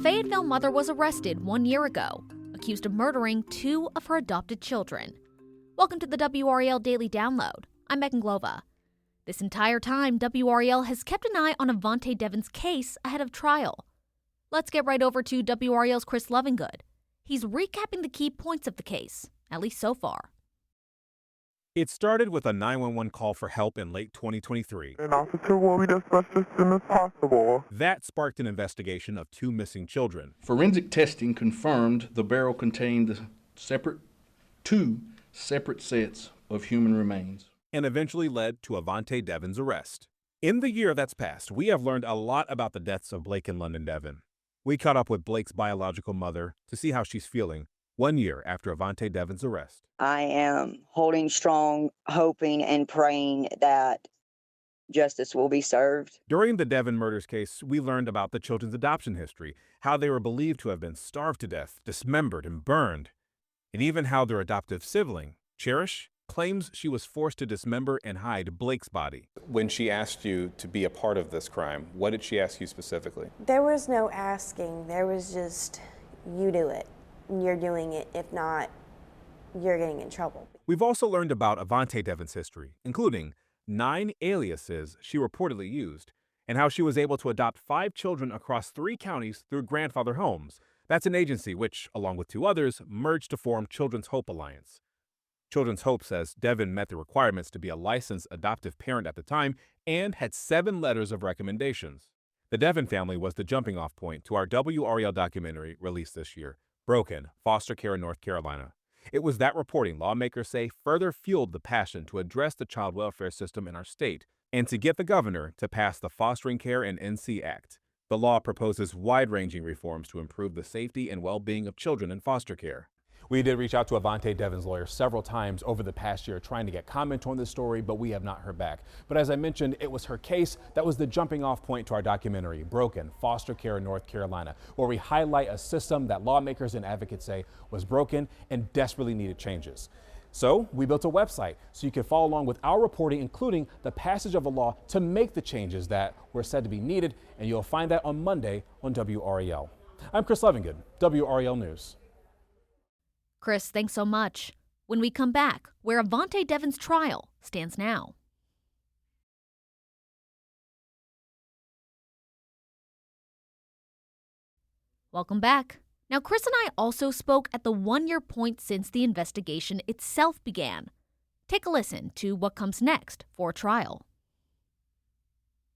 Fayetteville mother was arrested 1 year ago, accused of murdering 2 of her adopted children. Welcome to the WRAL Daily Download. I'm Megan Glova. This entire time, WRAL has kept an eye on Avantae Deven's case ahead of trial. Let's get right over to WRAL's Chris Lovingood. He's recapping the key points of the case, at least so far. It started with a 911 call for help in late 2023. An officer will be dispatched as soon as possible. That sparked an investigation of 2 missing children. Forensic testing confirmed the barrel contained two separate sets of human remains. And eventually led to Avantae Deven's arrest. In the year that's passed, we have learned a lot about the deaths of Blake and London Deven. We caught up with Blake's biological mother to see how she's feeling 1 year after Avantae Deven's arrest. I am holding strong, hoping and praying that justice will be served. During the Deven murders case, we learned about the children's adoption history, how they were believed to have been starved to death, dismembered, and burned, and even how their adoptive sibling, Cherish, claims she was forced to dismember and hide Blake's body. When she asked you to be a part of this crime, what did she ask you specifically? There was no asking. There was just, you do it. You're doing it. If not, you're getting in trouble. We've also learned about Avantae Deven's history, including 9 aliases she reportedly used, and how she was able to adopt 5 children across 3 counties through Grandfather Homes. That's an agency which, along with 2 others, merged to form Children's Hope Alliance. Children's Hope says Deven met the requirements to be a licensed adoptive parent at the time and had 7 letters of recommendations. The Deven family was the jumping-off point to our WRAL documentary released this year, Broken, Foster Care in North Carolina. It was that reporting, lawmakers say, further fueled the passion to address the child welfare system in our state and to get the governor to pass the Fostering Care and NC Act. The law proposes wide-ranging reforms to improve the safety and well-being of children in foster care. We did reach out to Avantae Deven's lawyer several times over the past year trying to get comment on this story, but we have not heard back. But as I mentioned, it was her case that was the jumping off point to our documentary, Broken, Foster Care in North Carolina, where we highlight a system that lawmakers and advocates say was broken and desperately needed changes. So we built a website so you can follow along with our reporting, including the passage of a law to make the changes that were said to be needed, and you'll find that on Monday on WRAL. I'm Chris Lovingood, WRAL News. Chris, thanks so much. When we come back, where Avantae Deven's trial stands now. Welcome back. Now, Chris and I also spoke at the 1-year point since the investigation itself began. Take a listen to what comes next for trial.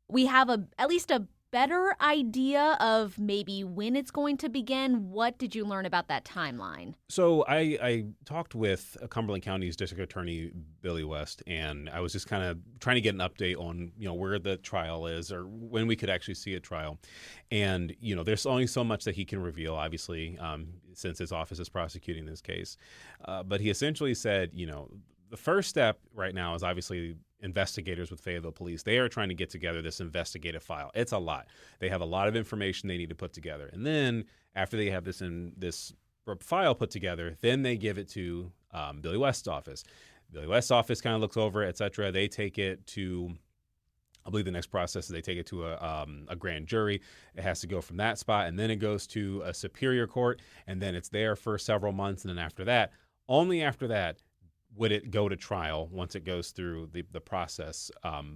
We have at least a better idea of maybe when it's going to begin. What did you learn about that timeline? So I talked with Cumberland County's District Attorney Billy West, and I was just kind of trying to get an update on where the trial is or when we could actually see a trial. And there's only so much that he can reveal, obviously, since his office is prosecuting this case. But he essentially said, the first step right now is obviously investigators with Fayetteville Police. They are trying to get together this investigative file. It's a lot. They have a lot of information they need to put together. And then after they have this file put together, then they give it to Billy West's office. Billy West's office kind of looks over it, et cetera. They take it to, I believe the next process is they take it to a grand jury. It has to go from that spot, and then it goes to a superior court, and then it's there for several months. And then after that, only after that, would it go to trial once it goes through the process.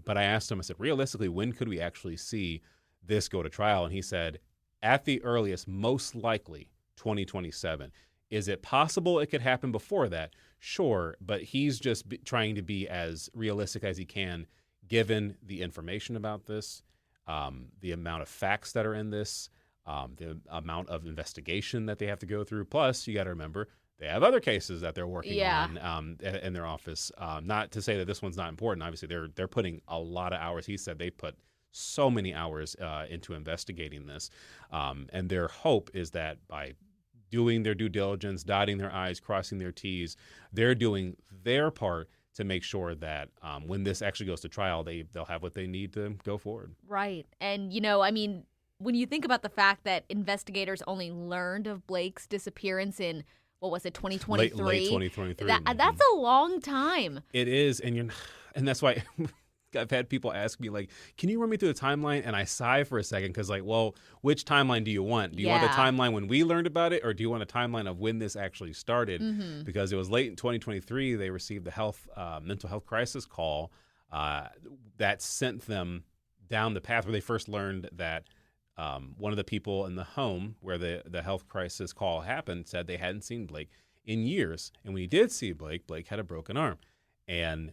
But I asked him, I said, realistically, when could we actually see this go to trial? And he said, at the earliest, most likely 2027. Is it possible it could happen before that? Sure, but he's just trying to be as realistic as he can, given the information about this, the amount of facts that are in this, the amount of investigation that they have to go through. Plus, you got to remember, they have other cases that they're working on in their office. Not to say that this one's not important. Obviously, they're putting a lot of hours. He said they put so many hours into investigating this. And their hope is that by doing their due diligence, dotting their I's, crossing their T's, they're doing their part to make sure that when this actually goes to trial, they'll have what they need to go forward. Right. And, when you think about the fact that investigators only learned of Blake's disappearance in, 2023? Late 2023. That's a long time. It is, and that's why I've had people ask me, like, can you run me through the timeline? And I sigh for a second because, like, well, which timeline do you want? Do you want the timeline when we learned about it, or do you want a timeline of when this actually started? Mm-hmm. Because it was late in 2023, they received the mental health crisis call that sent them down the path where they first learned that one of the people in the home where the health crisis call happened said they hadn't seen Blake in years. And when he did see Blake, Blake had a broken arm. And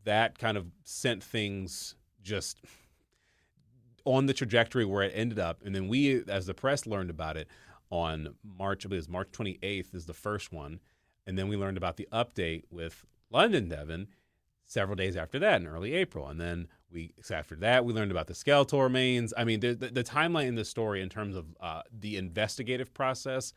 that kind of sent things just on the trajectory where it ended up. And then we, as the press, learned about it on March 28th is the first one. And then we learned about the update with Avantae Deven several days after that in early April. And then after that, we learned about the skeletal remains. I mean, the timeline in the story in terms of the investigative process,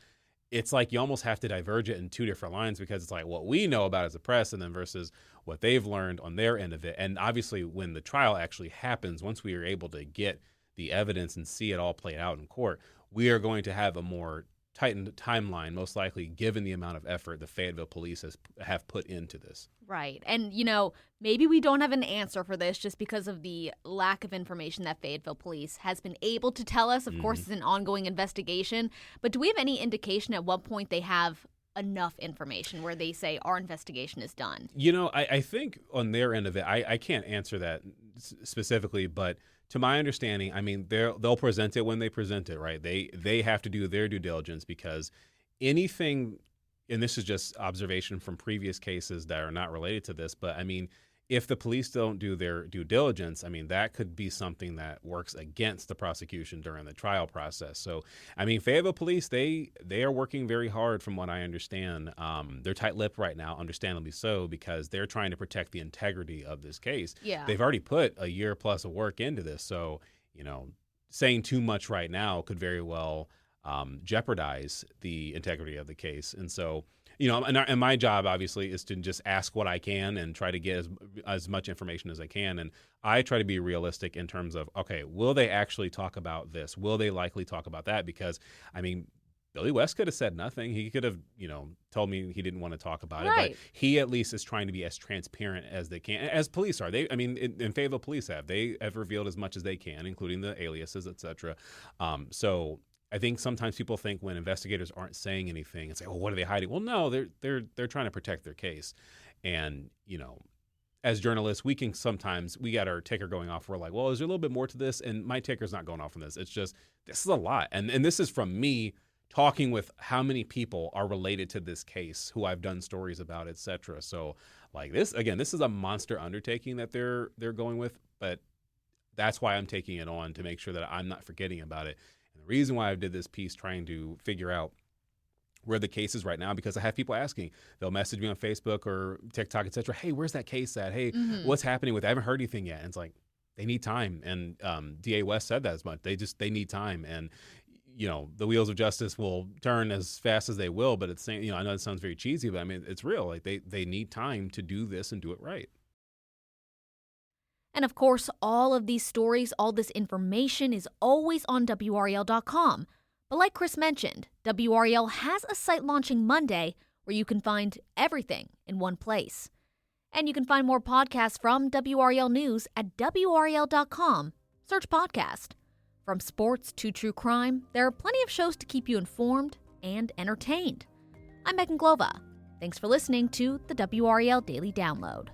it's like you almost have to diverge it in two different lines, because it's like what we know about as a press and then versus what they've learned on their end of it. And obviously when the trial actually happens, once we are able to get the evidence and see it all played out in court, we are going to have a more tightened timeline, most likely, given the amount of effort the Fayetteville police have put into this. Right. And, you know, maybe we don't have an answer for this just because of the lack of information that Fayetteville police has been able to tell us. Of course, it's an ongoing investigation. But do we have any indication at what point they have enough information where they say our investigation is done? You know, I think on their end of it, I can't answer that specifically, but to my understanding, I mean, they'll present it when they present it, right? They have to do their due diligence, because anything, and this is just observation from previous cases that are not related to this, but I mean, if the police don't do their due diligence, I mean, that could be something that works against the prosecution during the trial process. So, I mean, Fayetteville police, they are working very hard from what I understand. They're tight-lipped right now, understandably so, because they're trying to protect the integrity of this case. Yeah. They've already put a year plus of work into this. So, you know, saying too much right now could very well jeopardize the integrity of the case. And so, you know, and my job obviously is to just ask what I can and try to get as much information as I can. And I try to be realistic in terms of, okay, will they actually talk about this? Will they likely talk about that? Because, I mean, Billy West could have said nothing. He could have, you know, told me he didn't want to talk about it. But he at least is trying to be as transparent as they can, as police are. In Fayetteville police they have revealed as much as they can, including the aliases, et cetera. So I think sometimes people think when investigators aren't saying anything and say, "Oh, what are they hiding?" Well, no, they're trying to protect their case. And, you know, as journalists, we can sometimes, we got our ticker going off. We're like, well, is there a little bit more to this? And my ticker's not going off on this. It's just, this is a lot. And this is from me talking with how many people are related to this case, who I've done stories about, et cetera. So like this, again, this is a monster undertaking that they're going with, but that's why I'm taking it on, to make sure that I'm not forgetting about it. And the reason why I did this piece, trying to figure out where the case is right now, because I have people asking. They'll message me on Facebook or TikTok, et cetera. Hey, where's that case at? Hey, what's happening with it? I haven't heard anything yet. And it's like, they need time. And DA West said that as much. They need time. And, you know, the wheels of justice will turn as fast as they will. But it's saying, you know, I know it sounds very cheesy, but I mean, it's real. Like they need time to do this and do it right. And of course, all of these stories, all this information is always on WRAL.com. But like Chris mentioned, WRAL has a site launching Monday where you can find everything in one place. And you can find more podcasts from WRAL News at WRAL.com. Search podcast. From sports to true crime, there are plenty of shows to keep you informed and entertained. I'm Megan Glova. Thanks for listening to the WRAL Daily Download.